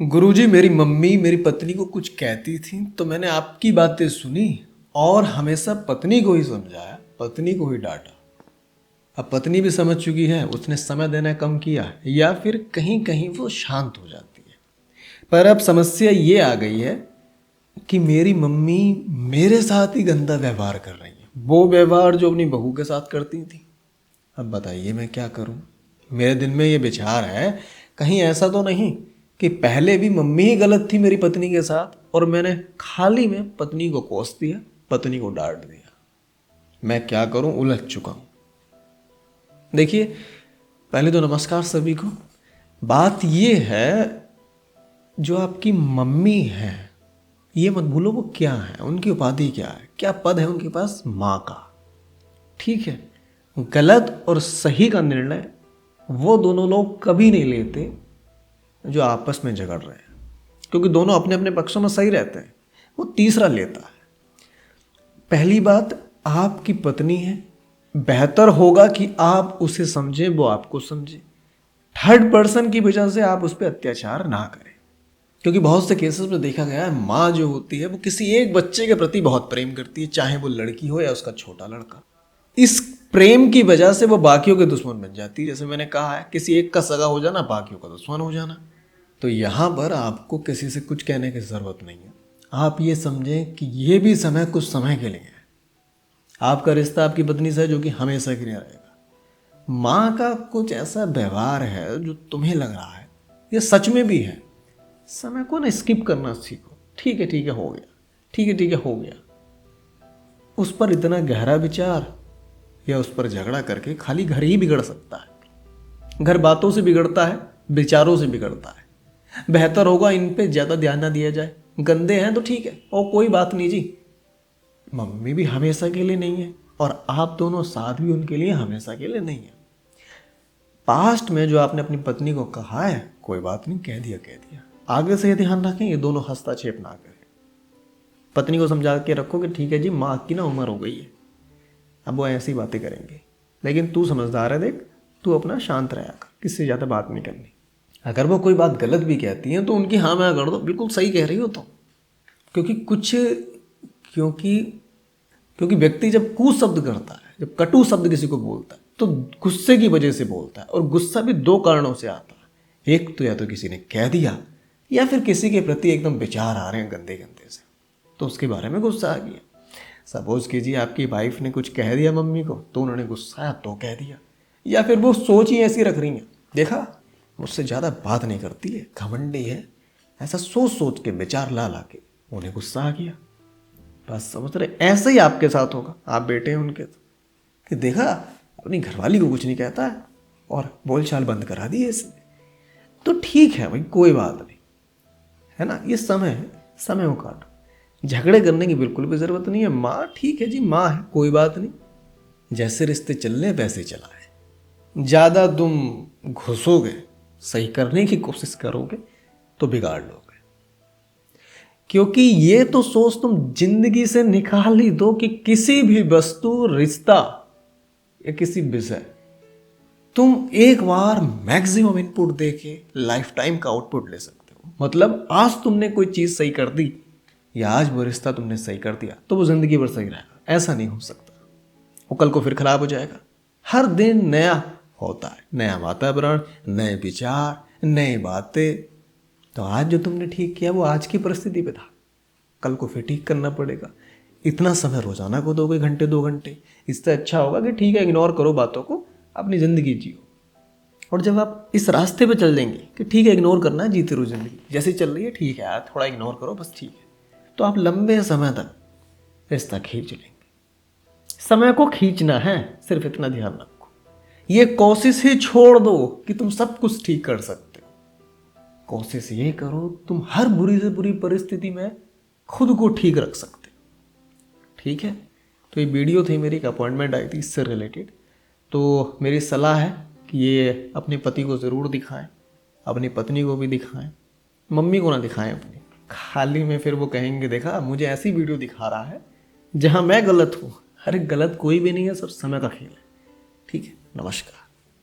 गुरुजी, मेरी मम्मी मेरी पत्नी को कुछ कहती थी तो मैंने आपकी बातें सुनी और हमेशा पत्नी को ही समझाया, पत्नी को ही डांटा। अब पत्नी भी समझ चुकी है, उसने समय देना कम किया या फिर कहीं कहीं वो शांत हो जाती है। पर अब समस्या ये आ गई है कि मेरी मम्मी मेरे साथ ही गंदा व्यवहार कर रही है, वो व्यवहार जो अपनी बहू के साथ करती थी। अब बताइए मैं क्या करूं? मेरे दिल में ये विचार है, कहीं ऐसा तो नहीं कि पहले भी मम्मी ही गलत थी मेरी पत्नी के साथ और मैंने खाली में पत्नी को कोस दिया, पत्नी को डांट दिया। मैं क्या करूं, उलझ चुका हूं। देखिए, पहले तो नमस्कार सभी को। बात ये है, जो आपकी मम्मी है ये मत भूलो वो क्या है, उनकी उपाधि क्या है, क्या पद है उनके पास, माँ का। ठीक है, गलत और सही का निर्णय वो दोनों लोग कभी नहीं लेते जो आपस में झगड़ रहे हैं, क्योंकि दोनों अपने अपने पक्षों में सही रहते हैं, वो तीसरा लेता है। पहली बात, आपकी पत्नी है, बेहतर होगा कि आप उसे समझें, वो आपको समझे। थर्ड पर्सन की वजह से आप उस पर अत्याचार ना करें, क्योंकि बहुत से केसेस में देखा गया है माँ जो होती है वो किसी एक बच्चे के प्रति बहुत प्रेम करती है, चाहे वो लड़की हो या उसका छोटा लड़का। इस प्रेम की वजह से वो बाकियों के दुश्मन बन जाती है। जैसे मैंने कहा है, किसी एक का सगा हो जाना, बाकियों का दुश्मन हो जाना। तो यहाँ पर आपको किसी से कुछ कहने की ज़रूरत नहीं है। आप ये समझें कि ये भी समय कुछ समय के लिए है। आपका रिश्ता आपकी पत्नी से है जो कि हमेशा के लिए रहेगा। माँ का कुछ ऐसा व्यवहार है जो तुम्हें लग रहा है ये सच में भी है। समय को ना स्किप करना सीखो। ठीक है ठीक है हो गया, ठीक है ठीक है हो गया। उस पर इतना गहरा विचार या उस पर झगड़ा करके खाली घर ही बिगड़ सकता है। घर बातों से बिगड़ता है, विचारों से बिगड़ता है। बेहतर होगा इन पे ज़्यादा ध्यान ना दिया जाए। गंदे हैं तो ठीक है, और कोई बात नहीं जी, मम्मी भी हमेशा के लिए नहीं है और आप दोनों साथ भी उनके लिए हमेशा के लिए नहीं है। पास्ट में जो आपने अपनी पत्नी को कहा है, कोई बात नहीं, कह दिया। आगे से ये ध्यान रखें ये दोनों हस्तक्षेप ना करें। पत्नी को समझा के रखो कि ठीक है जी, माँ की ना उम्र हो गई है, अब वो ऐसी बातें करेंगे, लेकिन तू समझदार है, देख तू अपना शांत रहा कर, किससे ज़्यादा बात नहीं करनी। अगर वो कोई बात गलत भी कहती हैं तो उनकी हाँ मैं कर दो, बिल्कुल सही कह रही हो तुम। क्योंकि व्यक्ति जब कुशब्द करता है, जब कटु शब्द किसी को बोलता है तो गुस्से की वजह से बोलता है, और गुस्सा भी दो कारणों से आता है। एक तो या तो किसी ने कह दिया या फिर किसी के प्रति एकदम विचार आ रहे हैं गंदे गंदे से, तो उसके बारे में गुस्सा आ गया। सपोज कीजिए आपकी वाइफ ने कुछ कह दिया मम्मी को तो उन्होंने गुस्सा आया तो कह दिया, या फिर वो सोच ही ऐसी रख रही हैं, देखा मुझसे ज़्यादा बात नहीं करती है, घमंडी है, ऐसा सोच सोच के विचार ला ला के उन्हें गुस्सा आ गया। बस समझ रहे, ऐसे ही आपके साथ होगा, आप बेटे हैं उनके तो, कि देखा अपनी घरवाली को कुछ नहीं कहता है और बोलचाल बंद करा दी है इसने। तो ठीक है भाई, कोई बात नहीं है ना, ये समय है, समय को काटो। झगड़े करने की बिल्कुल भी ज़रूरत नहीं है। माँ ठीक है जी, माँ है, कोई बात नहीं, जैसे रिश्ते चल रहे वैसे चलाएं। ज़्यादा तुम घुसोगे, सही करने की कोशिश करोगे तो बिगाड़ लोगे। क्योंकि ये तो सोच तुम जिंदगी से निकाल ही दो कि किसी भी वस्तु, रिश्ता या किसी विषय, तुम एक बार मैक्सिमम इनपुट देके लाइफ टाइम का आउटपुट ले सकते हो। मतलब आज तुमने कोई चीज़ सही कर दी या आज वो रिश्ता तुमने सही कर दिया तो वो जिंदगी भर सही रहेगा, ऐसा नहीं हो सकता। वो कल को फिर खराब हो जाएगा। हर दिन नया होता है, नया वातावरण, नए विचार, नई बातें। तो आज जो तुमने ठीक किया वो आज की परिस्थिति पे था, कल को फिर ठीक करना पड़ेगा। इतना समय रोजाना को दोगे, घंटे 2 घंटे, इससे अच्छा होगा कि ठीक है इग्नोर करो बातों को, अपनी ज़िंदगी जियो। और जब आप इस रास्ते पे चल देंगे कि ठीक है इग्नोर करना है, जीते रहो ज़िंदगी जैसी चल रही है, ठीक है यार थोड़ा इग्नोर करो बस, ठीक है, तो आप लंबे समय तक रिश्ता खींच लेंगे। समय को खींचना है, सिर्फ इतना ध्यान रखो। ये कोशिश ही छोड़ दो कि तुम सब कुछ ठीक कर सकते हो। कोशिश ये करो तुम हर बुरी से बुरी परिस्थिति में खुद को ठीक रख सकते हो। ठीक है, तो ये वीडियो थी मेरी, एक अपॉइंटमेंट आई थी इससे रिलेटेड। तो मेरी सलाह है कि ये अपने पति को ज़रूर दिखाएं, अपनी पत्नी को भी दिखाएं, मम्मी को ना दिखाएं अपनी। खाली में फिर वो कहेंगे देखा मुझे ऐसी वीडियो दिखा रहा है जहाँ मैं गलत हूँ। अरे गलत कोई भी नहीं है, सब समय का खेल है। ठीक है, नमस्कार।